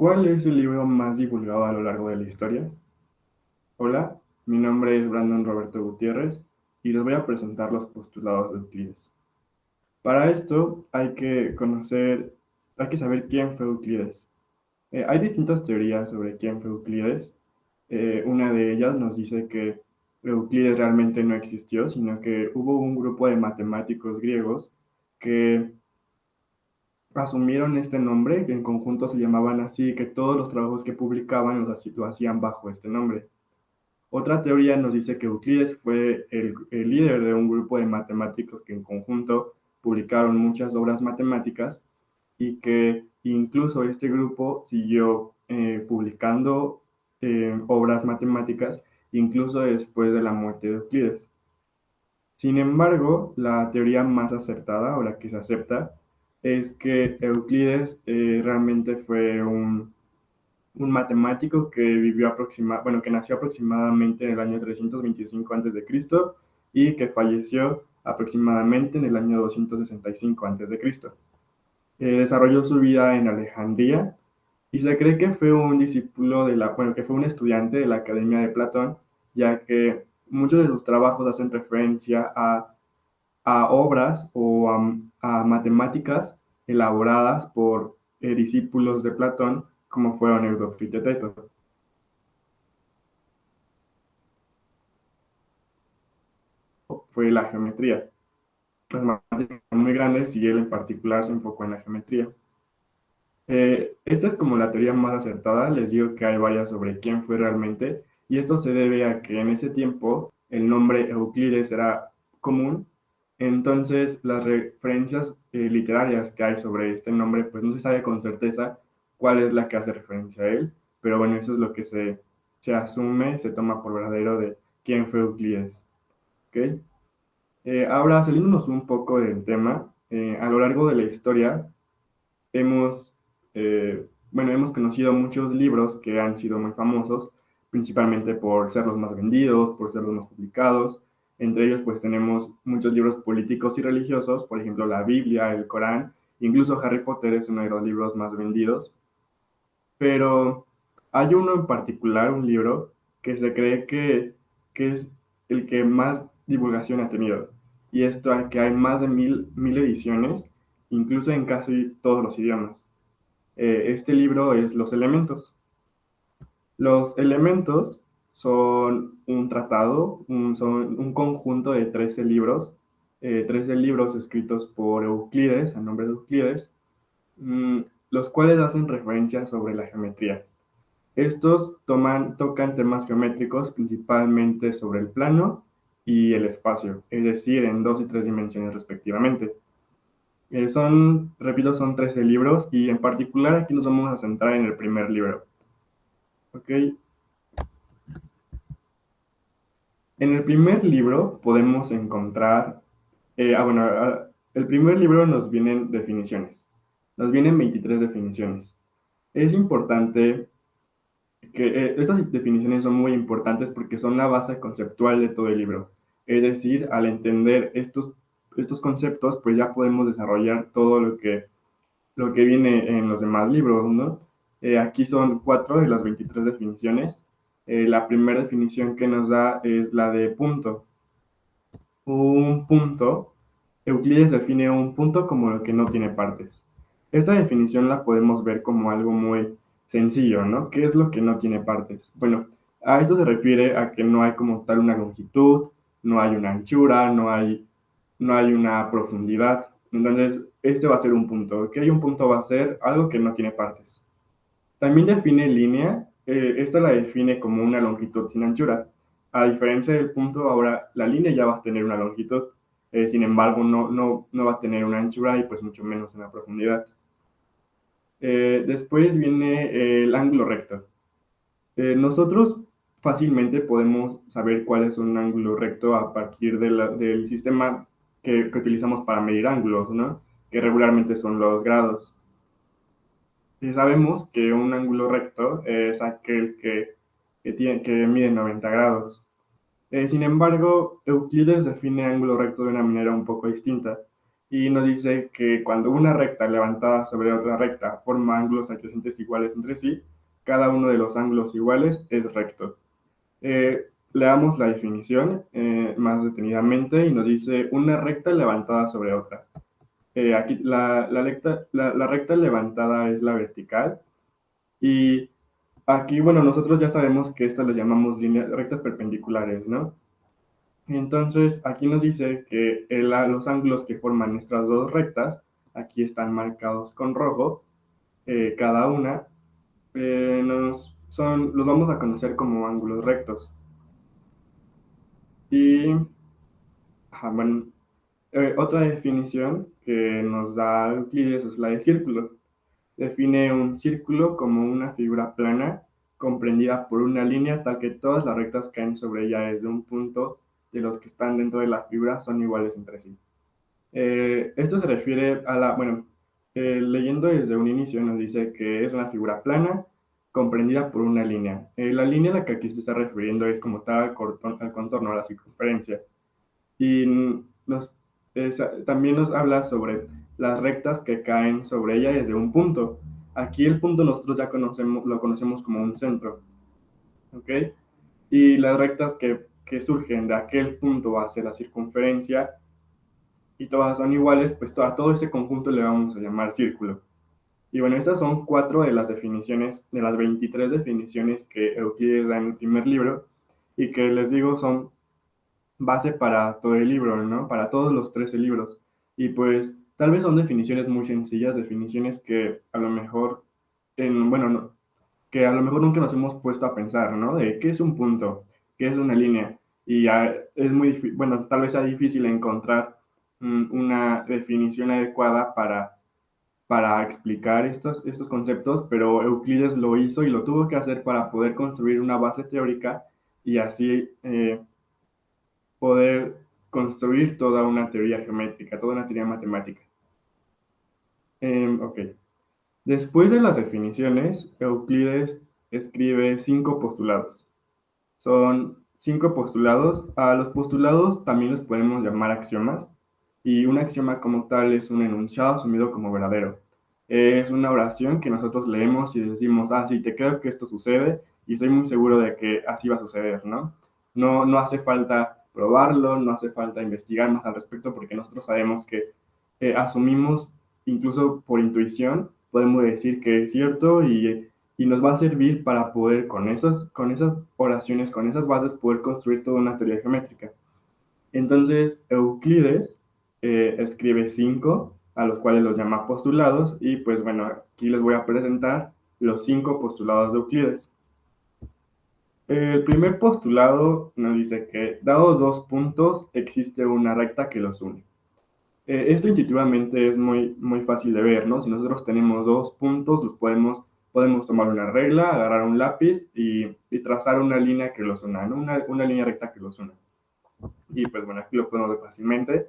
¿Cuál es el libro más divulgado a lo largo de la historia? Hola, mi nombre es Brandon Roberto Gutiérrez y les voy a presentar los postulados de Euclides. Para esto hay que saber quién fue Euclides. Hay distintas teorías sobre quién fue Euclides. Una de ellas nos dice que Euclides realmente no existió, sino que hubo un grupo de matemáticos griegos que asumieron este nombre, que en conjunto se llamaban así, y que todos los trabajos que publicaban lo hacían bajo este nombre. Otra teoría nos dice que Euclides fue el líder de un grupo de matemáticos que en conjunto publicaron muchas obras matemáticas y que incluso este grupo siguió publicando obras matemáticas incluso después de la muerte de Euclides. Sin embargo, la teoría más acertada o la que se acepta es que Euclides realmente fue un matemático que bueno, que nació aproximadamente en el año 325 a.C. y que falleció aproximadamente en el año 265 a.C. Desarrolló su vida en Alejandría y se cree que fue un discípulo bueno, que fue un estudiante de la Academia de Platón, ya que muchos de sus trabajos hacen referencia a obras o a matemáticas elaboradas por discípulos de Platón, como fueron Eudoxo y Teteto. Fue la geometría. Las matemáticas son muy grandes y él en particular se enfocó en la geometría. Esta es como la teoría más acertada. Les digo que hay varias sobre quién fue realmente, y esto se debe a que en ese tiempo el nombre Euclides era común. Entonces las referencias literarias que hay sobre este nombre, pues no se sabe con certeza cuál es la que hace referencia a él, pero bueno, eso es lo que se asume, se toma por verdadero de quién fue Euclides. ¿Ok? Ahora, saliéndonos un poco del tema, a lo largo de la historia hemos, bueno, hemos conocido muchos libros que han sido muy famosos, principalmente por ser los más vendidos, por ser los más publicados. Entre ellos, pues tenemos muchos libros políticos y religiosos, por ejemplo, la Biblia, el Corán, incluso Harry Potter es uno de los libros más vendidos. Pero hay uno en particular, un libro, que se cree que es el que más divulgación ha tenido. Y esto es que hay más de mil ediciones, incluso en casi todos los idiomas. Este libro es Los Elementos. Los elementos son un tratado, son un conjunto de 13 libros escritos por Euclides, a nombre de Euclides, mm, los cuales hacen referencia sobre la geometría. Estos tocan temas geométricos principalmente sobre el plano y el espacio, es decir, en dos y tres dimensiones respectivamente. Repito, son 13 libros y en particular aquí nos vamos a centrar en el primer libro. ¿Ok? En el primer libro podemos encontrar, bueno, el primer libro nos vienen definiciones, nos vienen 23 definiciones. Es importante que estas definiciones son muy importantes porque son la base conceptual de todo el libro. Es decir, al entender estos conceptos, pues ya podemos desarrollar todo lo que viene en los demás libros, ¿no? Aquí son 4 de las 23 definiciones. La primera definición que nos da es la de punto. Un punto, Euclides define un punto como lo que no tiene partes. Esta definición la podemos ver como algo muy sencillo, ¿no? ¿Qué es lo que no tiene partes? Bueno, a esto se refiere a que no hay como tal una longitud, no hay una anchura, no hay una profundidad. Entonces, este va a ser un punto. ¿Ok? Un punto va a ser algo que no tiene partes. También define línea. Esta la define como una longitud sin anchura. A diferencia del punto, ahora la línea ya va a tener una longitud. Sin embargo, no va a tener una anchura y pues mucho menos una profundidad. Después viene el ángulo recto. Nosotros fácilmente podemos saber cuál es un ángulo recto a partir del sistema que utilizamos para medir ángulos, ¿no? Que regularmente son los grados. Sabemos que un ángulo recto es aquel que mide 90 grados. Sin embargo, Euclides define ángulo recto de una manera un poco distinta. y nos dice que cuando una recta levantada sobre otra recta forma ángulos adyacentes iguales entre sí, cada uno de los ángulos iguales es recto. Leamos la definición más detenidamente y nos dice una recta levantada sobre otra. Aquí la recta levantada es la vertical y aquí, bueno, nosotros ya sabemos que estas le llamamos líneas rectas perpendiculares, ¿no? Entonces, aquí nos dice que los ángulos que forman nuestras dos rectas, aquí están marcados con rojo, cada una, los vamos a conocer como ángulos rectos. Y, bueno, otra definición que nos da Euclides es la de círculo. Define un círculo como una figura plana comprendida por una línea tal que todas las rectas caen sobre ella desde un punto de los que están dentro de la figura son iguales entre sí. Esto se refiere a bueno, leyendo desde un inicio nos dice que es una figura plana comprendida por una línea. La línea a la que aquí se está refiriendo es como tal al contorno, a la circunferencia. Y también nos habla sobre las rectas que caen sobre ella desde un punto. Aquí el punto nosotros ya lo conocemos como un centro, ¿ok? Y las rectas que surgen de aquel punto hacia la circunferencia y todas son iguales, pues a todo ese conjunto le vamos a llamar círculo. Y bueno, estas son 4 de las definiciones, de las 23 definiciones que Euclides da en el primer libro y que les digo son base para todo el libro, ¿no? Para todos los 13 libros. Y pues tal vez son definiciones muy sencillas, definiciones que a lo mejor, bueno, no, que a lo mejor nunca nos hemos puesto a pensar, ¿no? De qué es un punto, qué es una línea. Y es muy difícil, bueno, tal vez sea difícil encontrar una definición adecuada para explicar estos conceptos, pero Euclides lo hizo y lo tuvo que hacer para poder construir una base teórica y así poder construir toda una teoría geométrica, toda una teoría matemática. Ok. Después de las definiciones, Euclides escribe 5 postulados. Son 5 postulados. A los postulados también los podemos llamar axiomas. Y un axioma como tal es un enunciado asumido como verdadero. Es una oración que nosotros leemos y decimos, ah, sí, te creo que esto sucede y estoy muy seguro de que así va a suceder, ¿no? No hace falta probarlo, no hace falta investigar más al respecto porque nosotros sabemos que asumimos, incluso por intuición, podemos decir que es cierto y nos va a servir para poder con esas oraciones, con esas bases, poder construir toda una teoría geométrica. Entonces, Euclides escribe 5, a los cuales los llama postulados, y pues bueno, aquí les voy a presentar los 5 postulados de Euclides. El primer postulado nos dice que, dados dos puntos, existe una recta que los une. Esto intuitivamente es muy, muy fácil de ver, ¿no? Si nosotros tenemos dos puntos, podemos tomar una regla, agarrar un lápiz y trazar una línea que los una, ¿no? Una línea recta que los una. Y pues bueno, aquí lo podemos ver fácilmente.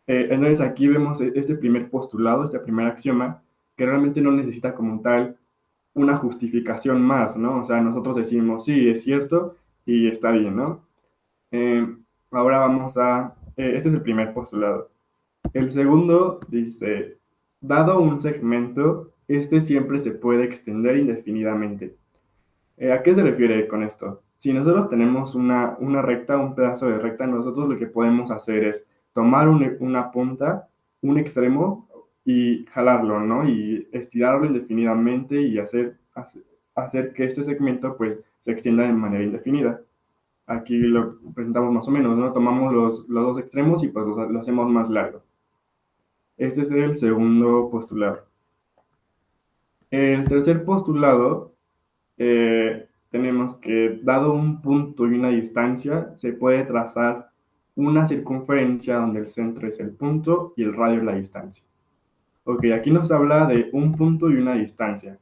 Entonces aquí vemos este primer postulado, este primer axioma, que realmente no necesita como tal una justificación más, ¿no? O sea, nosotros decimos, sí, es cierto y está bien, ¿no? Ahora este es el primer postulado. El segundo dice, dado un segmento, este siempre se puede extender indefinidamente. ¿A qué se refiere con esto? Si nosotros tenemos una recta, un pedazo de recta, nosotros lo que podemos hacer es tomar una punta, un extremo y jalarlo, ¿no? Y estirarlo indefinidamente y hacer que este segmento pues se extienda de manera indefinida. Aquí lo presentamos más o menos, ¿no? Tomamos los dos extremos y pues lo hacemos más largo. Este es el segundo postulado. El tercer postulado, tenemos que, dado un punto y una distancia, se puede trazar una circunferencia donde el centro es el punto y el radio es la distancia. Ok, aquí nos habla de un punto y una distancia.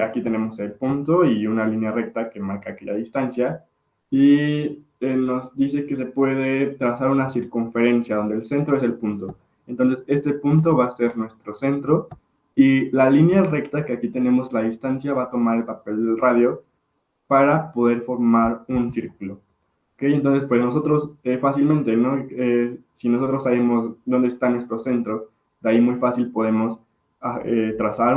Aquí tenemos el punto y una línea recta que marca aquella distancia. Y nos dice que se puede trazar una circunferencia donde el centro es el punto. Entonces, este punto va a ser nuestro centro y la línea recta que aquí tenemos, la distancia, va a tomar el papel del radio para poder formar un círculo. ¿Ok? Entonces, pues nosotros fácilmente, ¿no? Si nosotros sabemos dónde está nuestro centro, de ahí muy fácil podemos trazar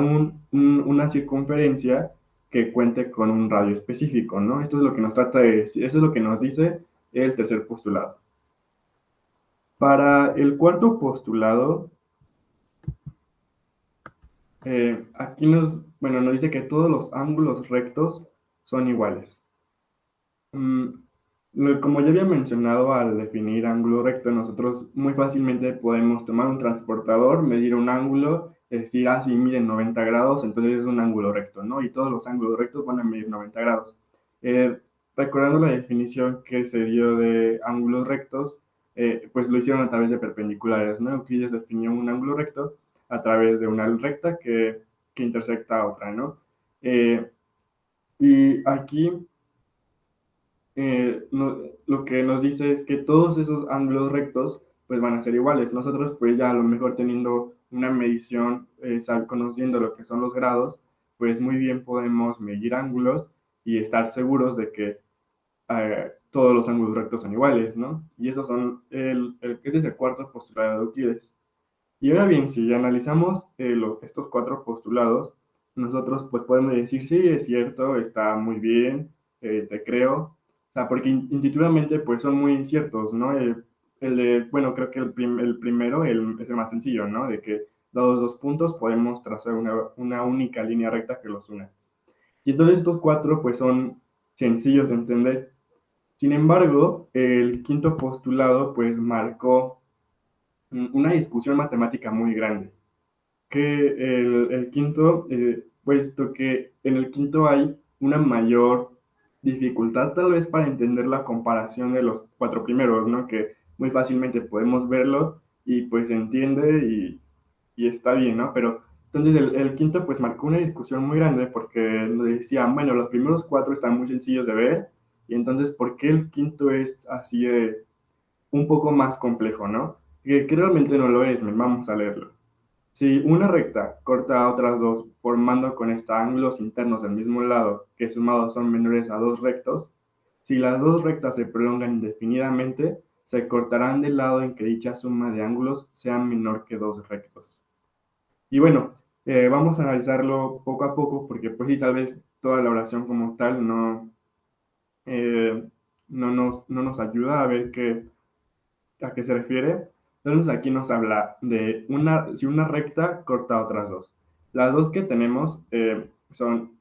una circunferencia que cuente con un radio específico, ¿no? Esto es lo que nos trata de decir, eso es lo que nos dice el tercer postulado. Para el cuarto postulado, aquí nos dice que todos los ángulos rectos son iguales. Mm, Como ya había mencionado, al definir ángulo recto, nosotros muy fácilmente podemos tomar un transportador, medir un ángulo, decir, ah, sí, miden 90 grados, entonces es un ángulo recto, ¿no? Y todos los ángulos rectos van a medir 90 grados. Eh, Recordando la definición que se dio de ángulos rectos, pues lo hicieron a través de perpendiculares, ¿no? Euclides definió un ángulo recto a través de una recta que intersecta a otra, ¿no? Eh, y aquí lo que nos dice es que todos esos ángulos rectos pues van a ser iguales. Nosotros pues ya a lo mejor teniendo una medición, conociendo lo que son los grados, pues muy bien podemos medir ángulos y estar seguros de que todos los ángulos rectos son iguales, ¿no? Y esos son ese es el cuarto postulado de Euclides. Y ahora bien, si analizamos estos cuatro postulados, nosotros pues podemos decir, sí, es cierto, está muy bien, te creo, o sea, porque intuitivamente pues son muy inciertos, ¿no? Bueno, creo que el primero es el más sencillo, ¿no? De que dados dos puntos podemos trazar una única línea recta que los una. Y entonces estos cuatro pues son sencillos de entender. Sin embargo, el quinto postulado pues marcó una discusión matemática muy grande que el quinto, puesto que en el quinto hay una mayor dificultad tal vez para entender la comparación de los cuatro primeros, ¿no? Que muy fácilmente podemos verlo y pues se entiende y está bien, ¿no? Pero entonces el quinto pues marcó una discusión muy grande porque nos decían, bueno, los primeros cuatro están muy sencillos de ver y entonces ¿por qué el quinto es así de un poco más complejo, ¿no? Que realmente no lo es, vamos a leerlo. Si una recta corta a otras dos, formando con esta ángulos internos del mismo lado, que sumados son menores a dos rectos, si las dos rectas se prolongan indefinidamente, se cortarán del lado en que dicha suma de ángulos sea menor que dos rectos. Y bueno, vamos a analizarlo poco a poco, porque pues sí, tal vez toda la oración como tal eh, no nos ayuda a ver a qué se refiere. Entonces aquí nos habla de si una recta corta otras dos. Las dos que tenemos son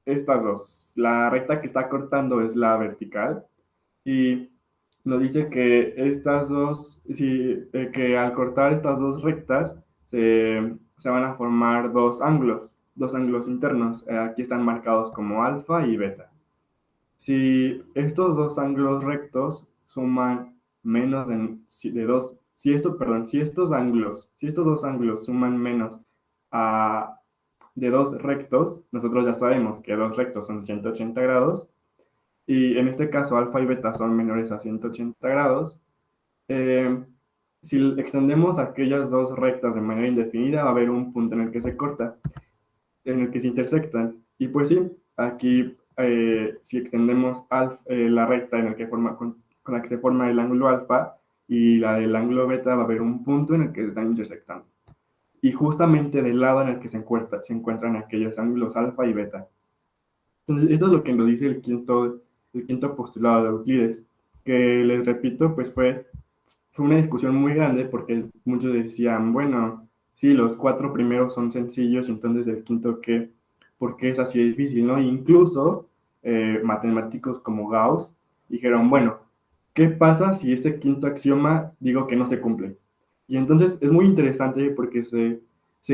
estas dos. La recta que está cortando es la vertical y nos dice que estas dos, que al cortar estas dos rectas se van a formar dos ángulos internos. Aquí están marcados como alfa y beta. Si estos dos ángulos rectos suman menos de dos, si estos dos ángulos suman menos a, de dos rectos, nosotros ya sabemos que dos rectos son 180 grados, y en este caso alfa y beta son menores a 180 grados. eh, si extendemos aquellas dos rectas de manera indefinida, va a haber un punto en el que se corta, en el que se intersectan. Y pues sí, aquí si extendemos la recta en el que con la que se forma el ángulo alfa y la del ángulo beta, va a haber un punto en el que se están intersectando. Y justamente del lado en el que se encuentran aquellos ángulos alfa y beta. Entonces, esto es lo que nos dice el quinto postulado de Euclides, que les repito, pues fue una discusión muy grande porque muchos decían, bueno, sí, los cuatro primeros son sencillos, entonces el quinto, ¿por qué es así de difícil, no? Incluso matemáticos como Gauss dijeron, bueno, ¿qué pasa si este quinto axioma digo que no se cumple? Y entonces es muy interesante porque se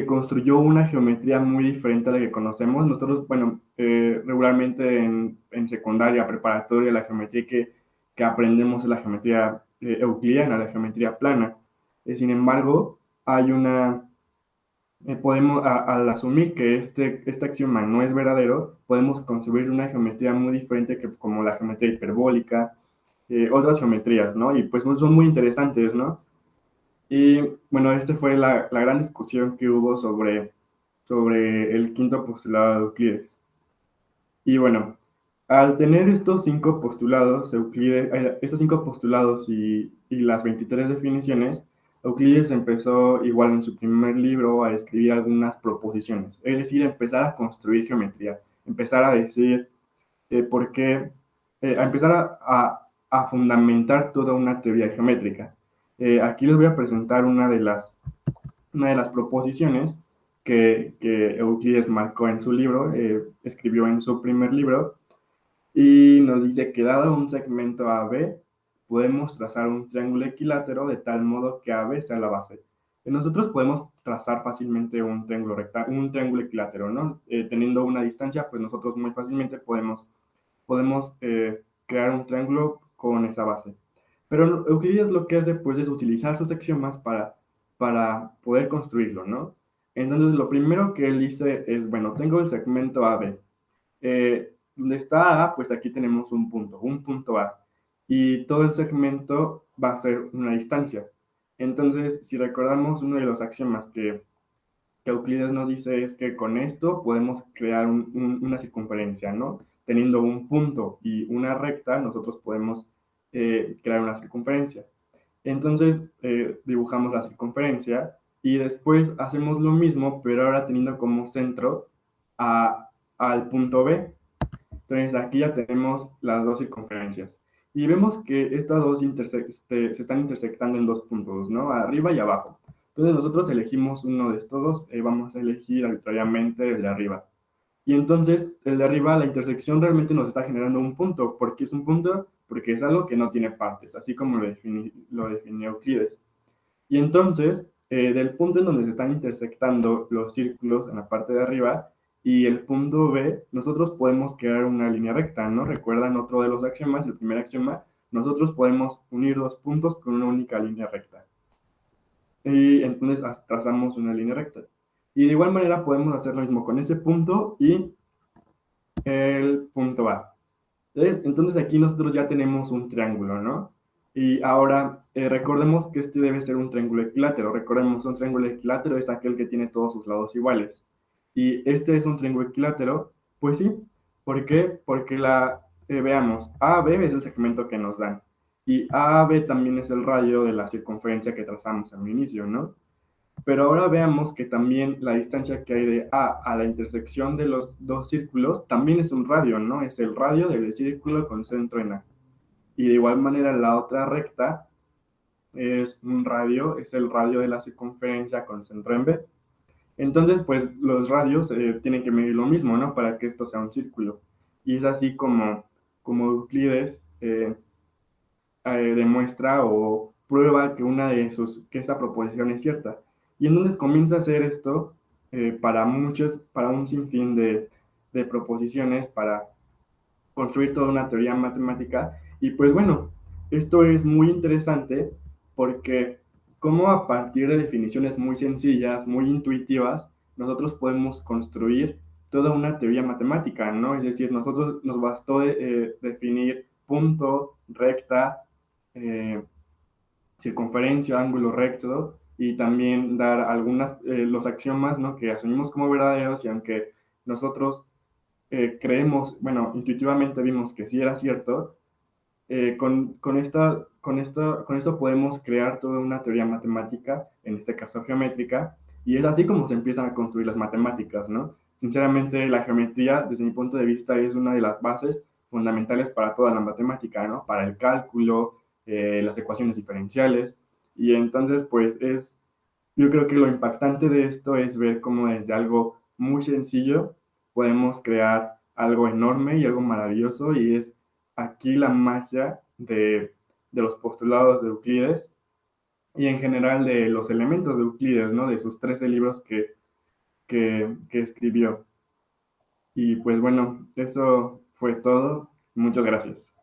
construyó una geometría muy diferente a la que conocemos. Nosotros, bueno, regularmente en secundaria, preparatoria, la geometría que aprendemos es la geometría euclidiana, la geometría plana. Sin embargo, hay al asumir que este axioma no es verdadero, podemos construir una geometría muy diferente que como la geometría hiperbólica, otras geometrías, ¿no? Y pues son muy interesantes, ¿no? Y bueno, esta fue la gran discusión que hubo sobre el quinto postulado de Euclides. Y bueno, Al tener estos cinco postulados, estos cinco postulados y las 23 definiciones, Euclides empezó igual en su primer libro a escribir algunas proposiciones, es decir, empezar a construir geometría, empezar a decir por qué, a empezar a fundamentar toda una teoría geométrica. Aquí les voy a presentar una de las proposiciones que Euclides marcó en su libro, escribió en su primer libro, y nos dice que dado un segmento AB, podemos trazar un triángulo equilátero de tal modo que AB sea la base. Nosotros podemos trazar fácilmente un triángulo un triángulo equilátero, ¿no? Teniendo una distancia, pues nosotros muy fácilmente podemos crear un triángulo con esa base. Pero Euclides lo que hace, pues, es utilizar sus axiomas para poder construirlo, ¿no? Entonces, lo primero que él dice es, bueno, tengo el segmento AB, donde está A, pues aquí tenemos un punto A. Y todo el segmento va a ser una distancia. Entonces, si recordamos uno de los axiomas que Euclides nos dice es que con esto podemos crear una circunferencia, ¿no? Teniendo un punto y una recta, nosotros podemos crear una circunferencia. Entonces, dibujamos la circunferencia y después hacemos lo mismo, pero ahora teniendo como centro al punto B. Entonces aquí ya tenemos las dos circunferencias. Y vemos que estas dos se están intersectando en dos puntos, ¿no? Arriba y abajo. Entonces nosotros elegimos uno de estos dos, vamos a elegir arbitrariamente el de arriba. Y entonces el de arriba, la intersección realmente nos está generando un punto. ¿Por qué es un punto? Porque es algo que no tiene partes, así como lo definió Euclides. Y entonces, del punto en donde se están intersectando los círculos en la parte de arriba y el punto B, nosotros podemos crear una línea recta, ¿no? ¿Recuerdan otro de los axiomas? El primer axioma, nosotros podemos unir dos puntos con una única línea recta. Y entonces trazamos una línea recta. Y de igual manera podemos hacer lo mismo con ese punto y el punto A. Entonces aquí nosotros ya tenemos un triángulo, ¿no? Y ahora recordemos que este debe ser un triángulo equilátero. Recordemos, un triángulo equilátero es aquel que tiene todos sus lados iguales. Y este es un triángulo equilátero, pues sí. ¿Por qué? Porque veamos, AB es el segmento que nos dan. Y AB también es el radio de la circunferencia que trazamos al inicio, ¿no? Pero ahora veamos que también la distancia que hay de A a la intersección de los dos círculos también es un radio, ¿no? Es el radio del círculo con centro en A. Y de igual manera la otra recta es un radio, es el radio de la circunferencia con centro en B. Entonces, pues los radios tienen que medir lo mismo, ¿no? Para que esto sea un círculo. Y es así como Euclides demuestra o prueba que que esta proposición es cierta. Y entonces comienza a hacer esto para un sinfín de proposiciones, para construir toda una teoría matemática. Y pues bueno, esto es muy interesante porque como a partir de definiciones muy sencillas, muy intuitivas, nosotros podemos construir toda una teoría matemática, ¿no? Es decir, nosotros nos bastó definir punto, recta, eh, circunferencia, ángulo recto, y también dar los axiomas, ¿no? Que asumimos como verdaderos, y aunque nosotros creemos, bueno, intuitivamente vimos que sí era cierto, con esto podemos crear toda una teoría matemática, en este caso geométrica, y es así como se empiezan a construir las matemáticas, ¿no? Sinceramente, la geometría, desde mi punto de vista, es una de las bases fundamentales para toda la matemática, ¿no? Para el cálculo, las ecuaciones diferenciales, y entonces, pues yo creo que lo impactante de esto es ver cómo desde algo muy sencillo podemos crear algo enorme y algo maravilloso, y es aquí la magia de los postulados de Euclides y en general de los elementos de Euclides, ¿no? De sus 13 libros que escribió. Y pues bueno, eso fue todo. Muchas gracias.